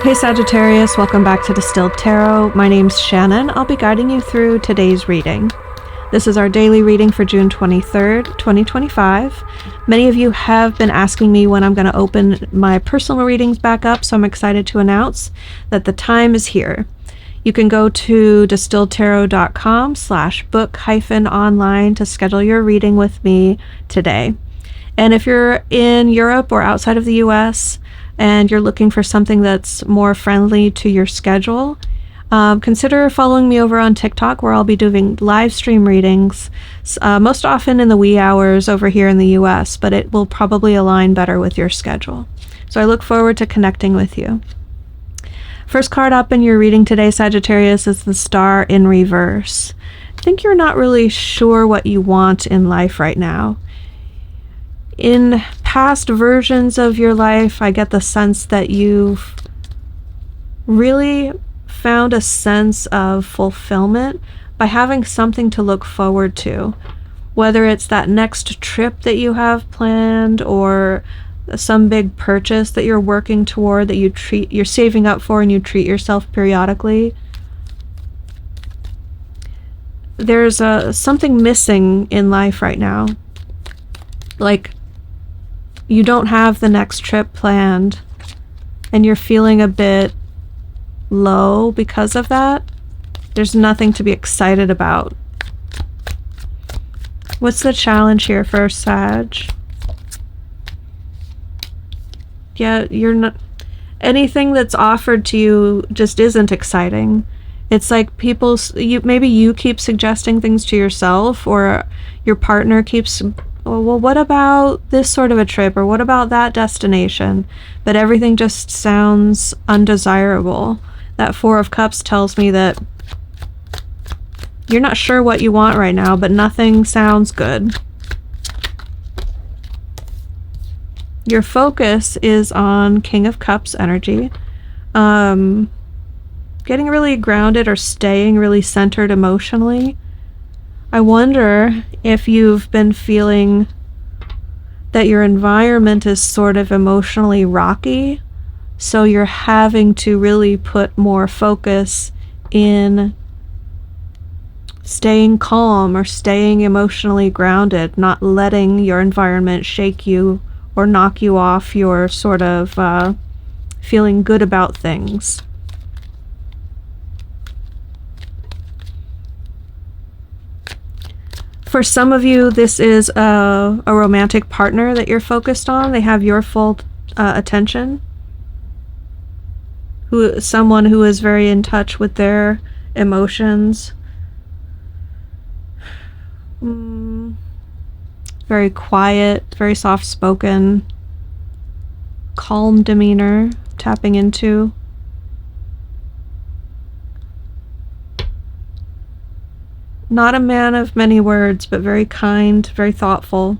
Hey Sagittarius, welcome back to Distilled Tarot. My name's Shannon. I'll be guiding you through today's reading. This is our daily reading for June 23rd, 2025. Many of you have been asking me when I'm going to open my personal readings back up, so I'm excited to announce that the time is here. You can go to distilledtarot.com/book-online to schedule your reading with me today. And if you're in Europe or outside of the US, and you're looking for something that's more friendly to your schedule, consider following me over on TikTok, where I'll be doing live stream readings, most often in the wee hours over here in the US, but it will probably align better with your schedule. So I look forward to connecting with you. First card up in your reading today, Sagittarius, is the Star in reverse. I think you're not really sure what you want in life right now. In past versions of your life, I get the sense that you've really found a sense of fulfillment by having something to look forward to. Whether it's that next trip that you have planned or some big purchase that you're working toward that you're saving up for and you treat yourself periodically. There's something missing in life right now. Like, you don't have the next trip planned and you're feeling a bit low because of that. There's nothing to be excited about. What's the challenge here for Sag? Yeah, you're not... Anything that's offered to you just isn't exciting. It's like maybe you keep suggesting things to yourself, or your partner keeps... well, what about this sort of a trip, or what about that destination? But everything just sounds undesirable. That Four of Cups tells me that you're not sure what you want right now, but nothing sounds good. Your focus is on King of Cups energy. Getting really grounded or staying really centered emotionally. I wonder if you've been feeling that your environment is sort of emotionally rocky, so you're having to really put more focus in staying calm or staying emotionally grounded, not letting your environment shake you or knock you off your sort of feeling good about things. For some of you, this is a romantic partner that you're focused on. They have your full attention. Someone who is very in touch with their emotions. Very quiet, very soft-spoken, calm demeanor, tapping into. Not a man of many words, but very kind, very thoughtful,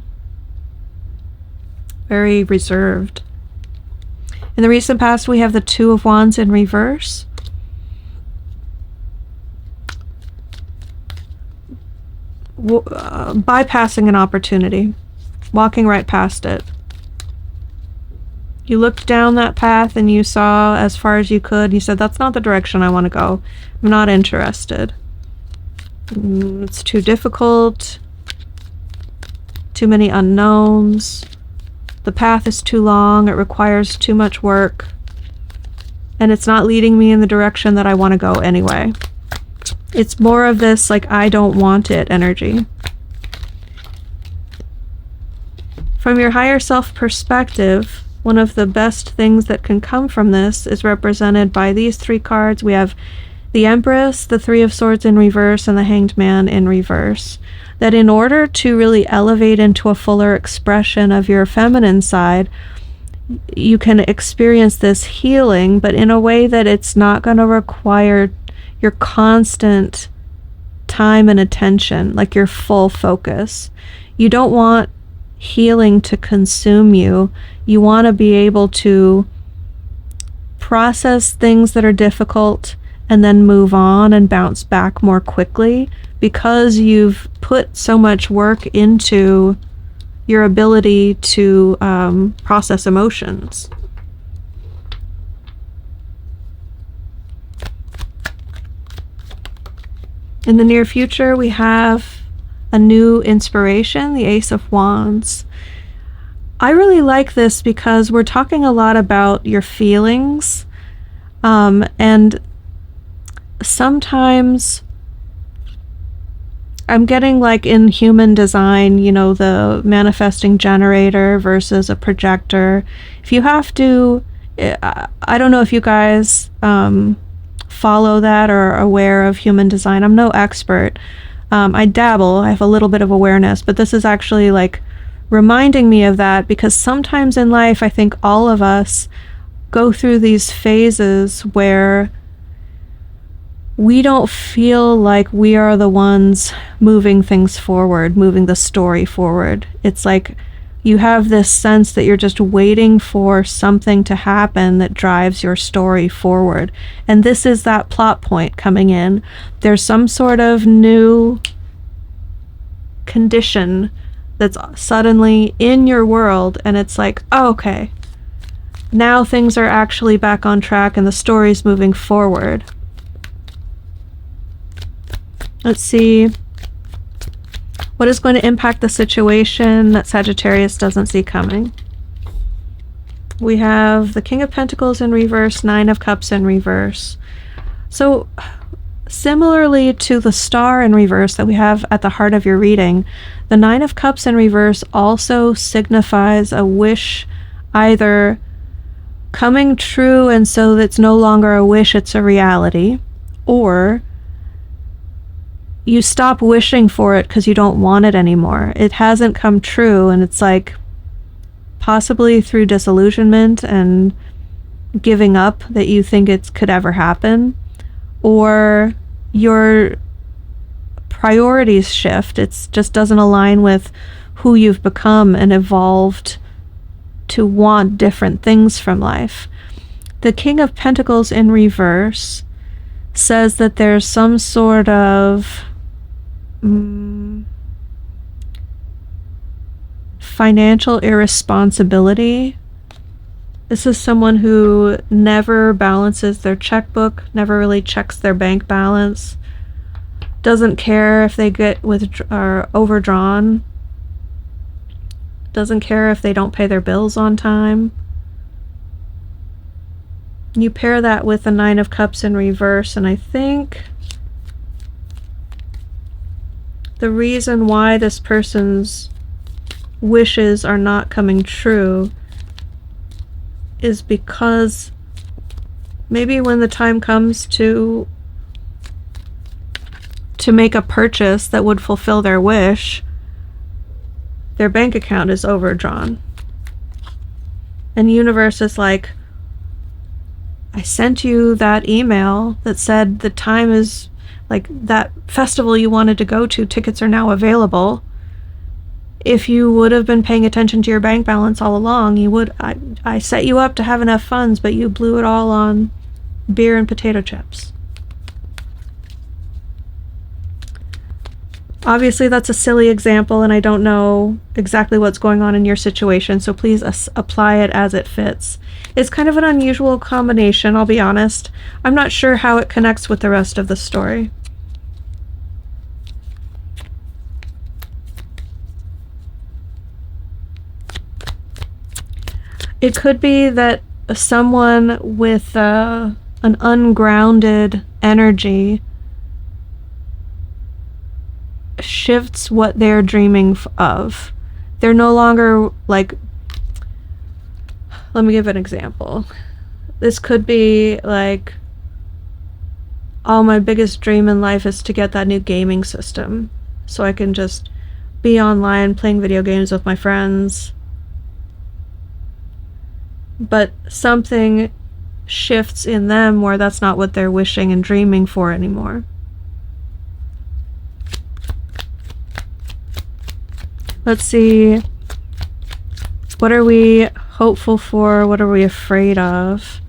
very reserved. In the recent past, we have the Two of Wands in reverse. Bypassing an opportunity, walking right past it. You looked down that path and you saw as far as you could. You said, that's not the direction I want to go. I'm not interested. It's too difficult, too many unknowns, the path is too long, it requires too much work, and it's not leading me in the direction that I want to go anyway. It's more of this, like, I don't want it energy. From your higher self perspective, one of the best things that can come from this is represented by these three cards. We have the Empress, the Three of Swords in reverse, and the Hanged Man in reverse. That in order to really elevate into a fuller expression of your feminine side, you can experience this healing, but in a way that it's not going to require your constant time and attention, like your full focus. You don't want healing to consume you. You want to be able to process things that are difficult and then move on and bounce back more quickly, because you've put so much work into your ability to process emotions. In the near future, we have a new inspiration, the Ace of Wands. I really like this because we're talking a lot about your feelings, and sometimes I'm getting like in human design, you know, the manifesting generator versus a projector. If you have to, I don't know if you guys follow that or are aware of human design. I'm no expert. I dabble, I have a little bit of awareness, but this is actually like reminding me of that, because sometimes in life I think all of us go through these phases where we don't feel like we are the ones moving things forward, moving the story forward. It's like you have this sense that you're just waiting for something to happen that drives your story forward. And this is that plot point coming in. There's some sort of new condition that's suddenly in your world, and it's like, oh, okay, now things are actually back on track and the story's moving forward. Let's see what is going to impact the situation that Sagittarius doesn't see coming. We have the King of Pentacles in reverse, Nine of Cups in reverse. So similarly to the Star in reverse that we have at the heart of your reading, the Nine of Cups in reverse also signifies a wish either coming true, and so it's no longer a wish, it's a reality, or you stop wishing for it because you don't want it anymore. It hasn't come true, and it's like possibly through disillusionment and giving up that you think it could ever happen, or your priorities shift. It just doesn't align with who you've become and evolved to want different things from life. The King of Pentacles in reverse says that there's some sort of financial irresponsibility. This is someone who never balances their checkbook, never really checks their bank balance, doesn't care if they get overdrawn, doesn't care if they don't pay their bills on time. You pair that with the Nine of Cups in reverse, and I think the reason why this person's wishes are not coming true is because maybe when the time comes to make a purchase that would fulfill their wish, their bank account is overdrawn. And the universe is like, I sent you that email that said the time is, like, that festival you wanted to go to, tickets are now available. If you would have been paying attention to your bank balance all along, you would, I set you up to have enough funds, but you blew it all on beer and potato chips. Obviously, that's a silly example, and I don't know exactly what's going on in your situation, so please apply it as it fits. It's kind of an unusual combination, I'll be honest. I'm not sure how it connects with the rest of the story. It could be that someone with an ungrounded energy shifts what they're dreaming of. They're no longer like, let me give an example. This could be like, oh, my biggest dream in life is to get that new gaming system so I can just be online playing video games with my friends. But something shifts in them where that's not what they're wishing and dreaming for anymore. Let's see. What are we hopeful for? What are we afraid of?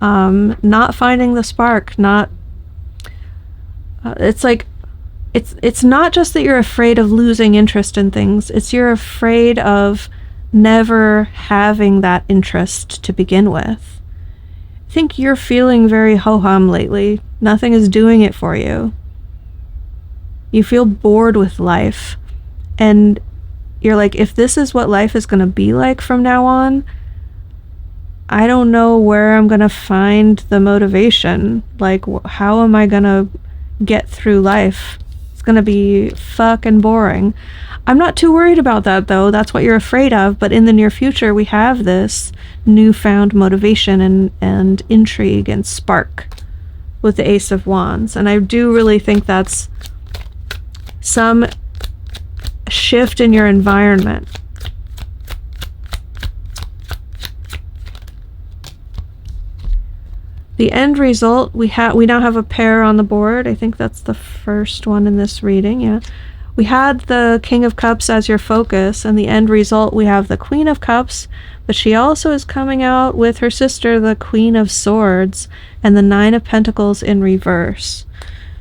Not finding the spark. Not. It's like, it's not just that you're afraid of losing interest in things. It's you're afraid of never having that interest to begin with. I think you're feeling very ho-hum lately. Nothing is doing it for you. You feel bored with life. And you're like, if this is what life is going to be like from now on, I don't know where I'm going to find the motivation. Like, how am I going to get through life? It's going to be fucking boring. I'm not too worried about that, though. That's what you're afraid of. But in the near future, we have this newfound motivation and intrigue and spark with the Ace of Wands. And I do really think that's some shift in your environment. The end result, we now have a pair on the board. I think that's the first one in this reading, yeah. We had the King of Cups as your focus, and the end result, we have the Queen of Cups, but she also is coming out with her sister, the Queen of Swords, and the Nine of Pentacles in reverse.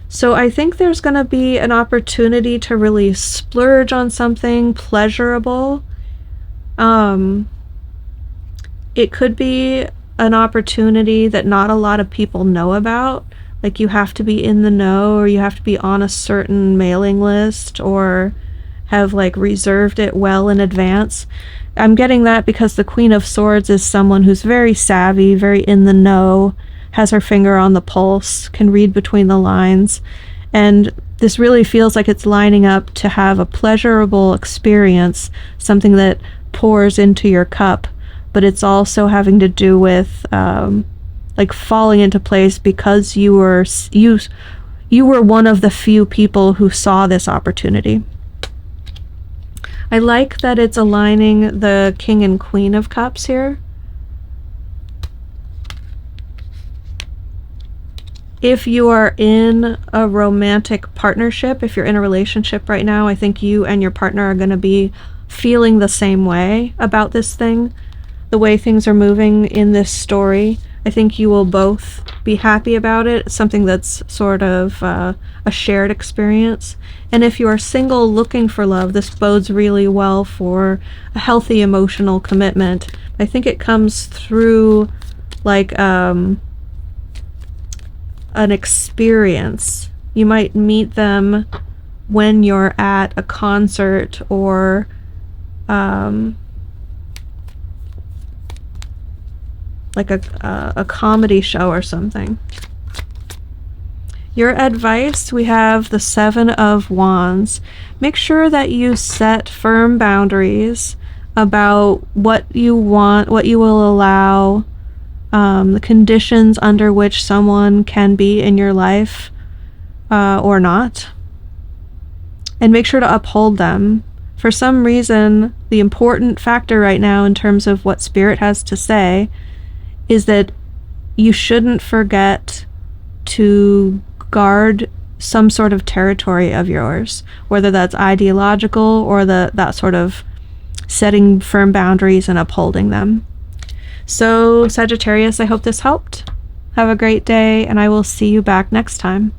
So I think there's going to be an opportunity to really splurge on something pleasurable. It could be an opportunity that not a lot of people know about. Like, you have to be in the know, or you have to be on a certain mailing list, or have like reserved it well in advance. I'm getting that because the Queen of Swords is someone who's very savvy, very in the know, has her finger on the pulse, can read between the lines, and this really feels like it's lining up to have a pleasurable experience, something that pours into your cup, but it's also having to do with like falling into place because you were one of the few people who saw this opportunity. I like that it's aligning the King and Queen of Cups here. If you are in a romantic partnership, if you're in a relationship right now, I think you and your partner are going to be feeling the same way about this thing, the way things are moving in this story. I think you will both be happy about it. It's something that's sort of a shared experience. And if you are single looking for love, this bodes really well for a healthy emotional commitment. I think it comes through like an experience. You might meet them when you're at a concert or like a comedy show or something. Your advice, we have the Seven of Wands. Make sure that you set firm boundaries about what you want, what you will allow, the conditions under which someone can be in your life or not. And make sure to uphold them. For some reason, the important factor right now in terms of what Spirit has to say is that you shouldn't forget to guard some sort of territory of yours, whether that's ideological or that sort of setting firm boundaries and upholding them. So, Sagittarius, I hope this helped. Have a great day, and I will see you back next time.